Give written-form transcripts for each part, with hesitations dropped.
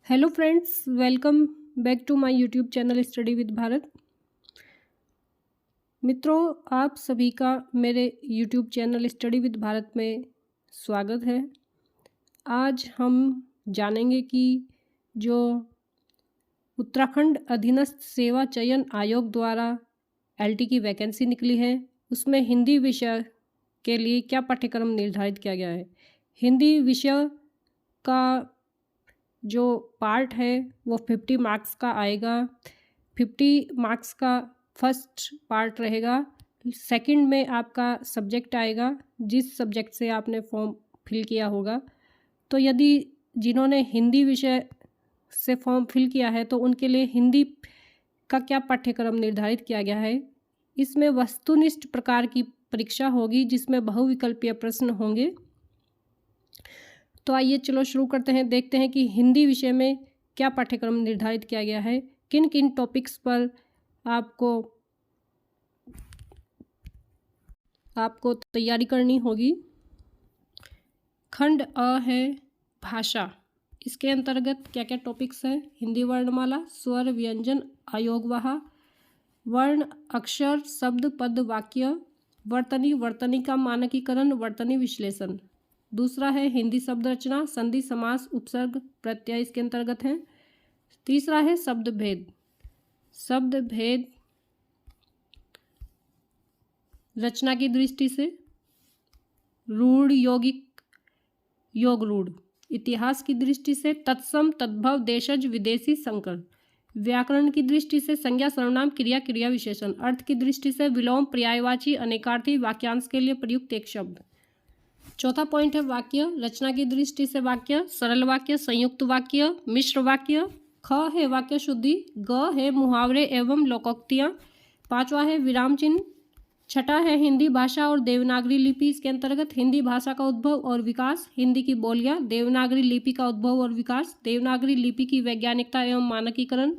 Hello friends, welcome back to my YouTube channel study with Bharat. मित्रों, आप सभी का मेरे YouTube channel study with Bharat में स्वागत है। आज हम जानेंगे कि जो उत्तराखंड अधीनस्थ सेवा चयन आयोग द्वारा एलटी की वैकेंसी निकली है, उसमें हिंदी विषय के लिए क्या पाठ्यक्रम निर्धारित किया गया है। हिंदी विषय का जो पार्ट है वो 50 मार्क्स का आएगा। 50 मार्क्स का फर्स्ट पार्ट रहेगा। सेकंड में आपका सब्जेक्ट आएगा, जिस सब्जेक्ट से आपने फॉर्म फिल किया होगा। तो यदि जिन्होंने हिंदी विषय से फॉर्म फिल किया है तो उनके लिए हिंदी का क्या पाठ्यक्रम निर्धारित किया गया है। इसमें वस्तुनिष्ठ प्रकार की परीक्षा होगी, जिसमें बहुविकल्पीय प्रश्न होंगे। तो आइए चलो शुरू करते हैं, देखते हैं कि हिंदी विषय में क्या पाठ्यक्रम निर्धारित किया गया है, किन किन टॉपिक्स पर आपको तैयारी करनी होगी। खंड अ है भाषा। इसके अंतर्गत क्या क्या टॉपिक्स हैं। हिंदी वर्णमाला, स्वर, व्यंजन, अयोगवाह, वर्ण, अक्षर, शब्द, पद, वाक्य, वर्तनी, वर्तनी का मानकीकरण, वर्तनी विश्लेषण। दूसरा है हिंदी शब्द रचना, संधि, समास, उपसर्ग, प्रत्यय इसके अंतर्गत है। तीसरा है शब्द भेद। शब्द भेद रचना की दृष्टि से, रूढ़, यौगिक, योग रूढ़। इतिहास की दृष्टि से तत्सम, तद्भव, देशज, विदेशी, संकर। व्याकरण की दृष्टि से संज्ञा, सर्वनाम, क्रिया, क्रिया विशेषण। अर्थ की दृष्टि से विलोम, पर्यायवाची, अनेकार्थी, वाक्यांश के लिए प्रयुक्त एक शब्द। चौथा पॉइंट है वाक्य। रचना की दृष्टि से वाक्य, सरल वाक्य, संयुक्त वाक्य, मिश्र वाक्य। ख है वाक्य शुद्धि। ग है मुहावरे एवं लोकोक्तियाँ। पांचवा है विराम चिन्ह। छठा है हिंदी भाषा और देवनागरी लिपि। इसके अंतर्गत हिंदी भाषा का उद्भव और विकास, हिंदी की बोलियां, देवनागरी लिपि का उद्भव और विकास, देवनागरी लिपि की वैज्ञानिकता एवं मानकीकरण।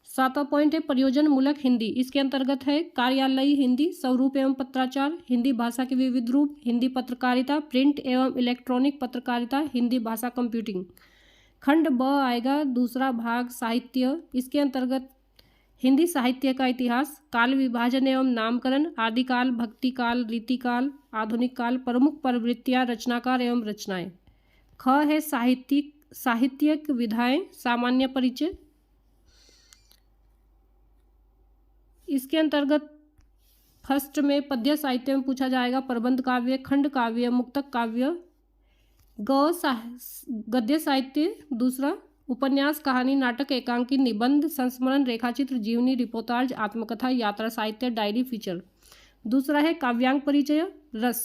सातवां पॉइंट है प्रयोजन मूलक हिंदी। इसके अंतर्गत है कार्यालयी हिंदी, स्वरूप एवं पत्राचार, हिंदी भाषा के विविध रूप, हिंदी पत्रकारिता, प्रिंट एवं इलेक्ट्रॉनिक पत्रकारिता, हिंदी भाषा कंप्यूटिंग। खंड ब आएगा दूसरा भाग साहित्य। इसके अंतर्गत हिंदी साहित्य का इतिहास, काल विभाजन एवं नामकरण, आदिकाल, भक्तिकाल, रीतिकाल, आधुनिक काल, प्रमुख प्रवृत्तियाँ, रचनाकार एवं रचनाएं। ख है साहित्यिक विधाएं, सामान्य परिचय। इसके अंतर्गत फर्स्ट में पद्य साहित्य में पूछा जाएगा प्रबंध काव्य, खंड काव्य, मुक्तक काव्य। गद्य साहित्य। दूसरा उपन्यास, कहानी, नाटक, एकांकी, निबंध, संस्मरण, रेखाचित्र, जीवनी, रिपोर्टाज, आत्मकथा, यात्रा साहित्य, डायरी, फीचर। दूसरा है काव्यांग परिचय, रस।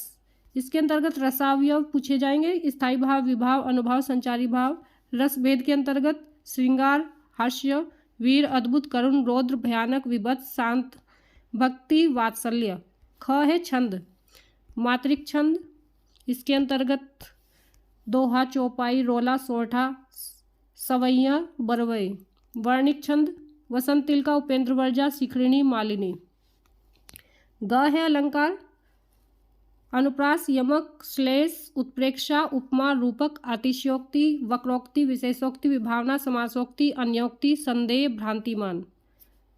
इसके अंतर्गत रसावयव पूछे जाएंगे, स्थायी भाव, विभाव, अनुभाव, संचारी भाव। रस भेद के अंतर्गत श्रृंगार, हास्य, वीर, अद्भुत, करुण, रौद्र, भयानक, विभत्स, शांत, भक्ति, वात्सल्य। ख है छंद, मात्रिक छंद। इसके अंतर्गत दोहा, चौपाई, रोला, सोरठा, सवैया, बरवई। वर्णिक छंद, वसंत तिलका, उपेंद्र वर्जा, शिखरिणी, मालिनी। ग है अलंकार, अनुप्रास, यमक, श्लेष, उत्प्रेक्षा, उपमा, रूपक, अतिशयोक्ति, वक्रोक्ति, विशेषोक्ति, विभावना, समासोक्ति, अन्योक्ति, संदेह, भ्रांतिमान।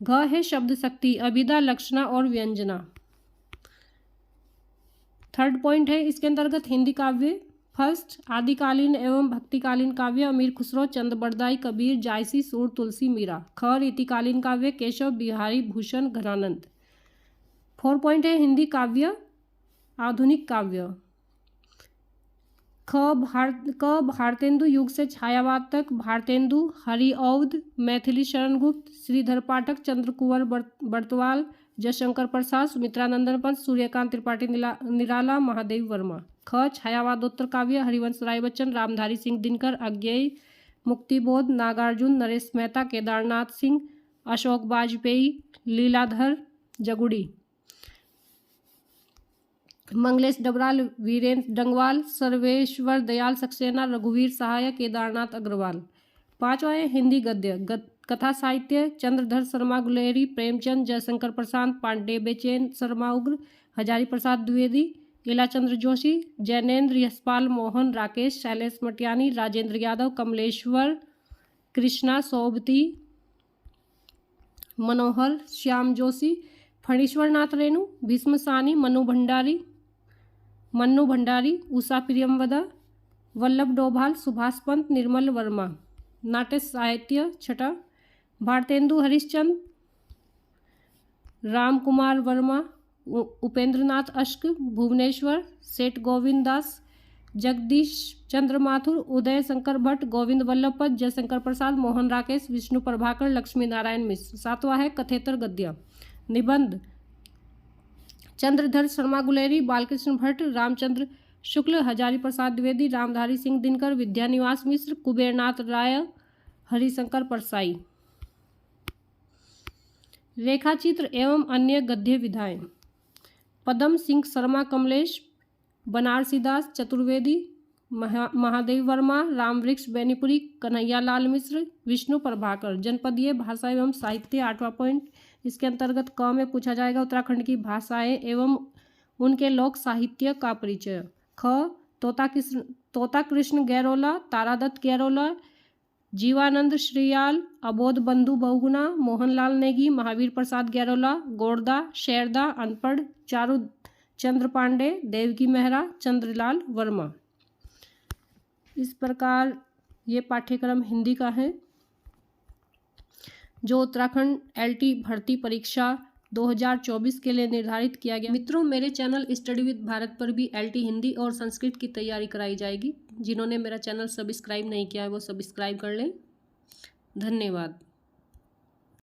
घ है शब्द शक्ति, अभिधा, लक्षणा और व्यंजना। थर्ड पॉइंट है इसके अंतर्गत हिंदी काव्य। फर्स्ट आदिकालीन एवं भक्तिकालीन काव्य, अमीर खुसरो, चंद बरदाई, कबीर, जायसी, सूर, तुलसी, मीरा। ख रीतिकालीन काव्य, केशव, बिहारी भूषण, घनानंद। 4 है हिंदी काव्य, आधुनिक काव्य। क भारतेंदु युग से छायावाद तक, भारतेंदु, हरिऔध, मैथिली शरण गुप्त, श्रीधर पाठक, चंद्र कुंवर बर्तवाल, जयशंकर प्रसाद, सुमित्रानंदन पंत, सूर्यकांत त्रिपाठी निराला, महादेव वर्मा। ख छायावादोत्तर काव्य, हरिवंश राय बच्चन, रामधारी सिंह दिनकर, अज्ञेय, मुक्तिबोध, नागार्जुन, नरेश मेहता, केदारनाथ सिंह, अशोक वाजपेयी, लीलाधर जगुड़ी, मंगलेश डबराल, वीरेंद्र डंगवाल, सर्वेश्वर दयाल सक्सेना, रघुवीर सहाय, केदारनाथ अग्रवाल। 5 है हिंदी गद्य। कथा साहित्य, चंद्रधर शर्मा गुलेरी, प्रेमचंद, जयशंकर प्रसाद, पांडे बेचैन शर्मा उग्र, हजारी प्रसाद द्विवेदी, इलाचंद्र जोशी, जैनेन्द्र यशपाल, मोहन, राकेश, शैलेश मटियानी, राजेंद्र यादव, कमलेश्वर, कृष्णा सोबती, मनोहर, श्याम जोशी, फणीश्वर नाथ रेणु, भीष्म सानी, मन्नू भंडारी, उषा प्रियमवदा, वल्लभ डोभाल, सुभाष पंत, निर्मल वर्मा। नाट्य साहित्य छठा, भारतेंदु हरिश्चंद्र, राम कुमार वर्मा, उपेंद्रनाथ अश्क, भुवनेश्वर, सेठ गोविंद दास, जगदीश चंद्र माथुर, उदय शंकर भट्ट, गोविंद वल्लभ पंत, जयशंकर प्रसाद, मोहन राकेश, विष्णु प्रभाकर, लक्ष्मी नारायण मिश्र। सातवां है कथेतर गद्य। निबंध चंद्रधर शर्मा गुलेरी, बालकृष्ण भट्ट, रामचंद्र शुक्ल, हजारी प्रसाद द्विवेदी, रामधारी सिंह दिनकर, विद्यानिवास मिश्र, कुबेरनाथ राय, हरिशंकर परसाई। रेखाचित्र एवं अन्य गद्य विधाएं। पदम सिंह शर्मा कमलेश, बनारसी दास चतुर्वेदी, महादेव वर्मा, रामवृक्ष बेनीपुरी, कन्हैया लाल मिश्र, विष्णु प्रभाकर। जनपदीय भाषा एवं साहित्य 8वां पॉइंट, इसके अंतर्गत क में पूछा जाएगा उत्तराखंड की भाषाएं एवं उनके लोक साहित्य का परिचय। ख तोता कृष्ण गैरोला, तारादत्त गैरोला, जीवानंद श्रीयाल, अबोध बंधु बहुगुणा, मोहनलाल नेगी, महावीर प्रसाद गैरोला, गोरदा, शेरदा, अनपढ़, चारू चंद्र पांडे, देवकी मेहरा, चंद्रलाल वर्मा। इस प्रकार ये पाठ्यक्रम हिंदी का है जो उत्तराखंड एलटी भर्ती परीक्षा 2024 के लिए निर्धारित किया गया। मित्रों, मेरे चैनल स्टडी विद भारत पर भी एलटी हिंदी और संस्कृत की तैयारी कराई जाएगी। जिन्होंने मेरा चैनल सब्सक्राइब नहीं किया है वो सब्सक्राइब कर लें। धन्यवाद।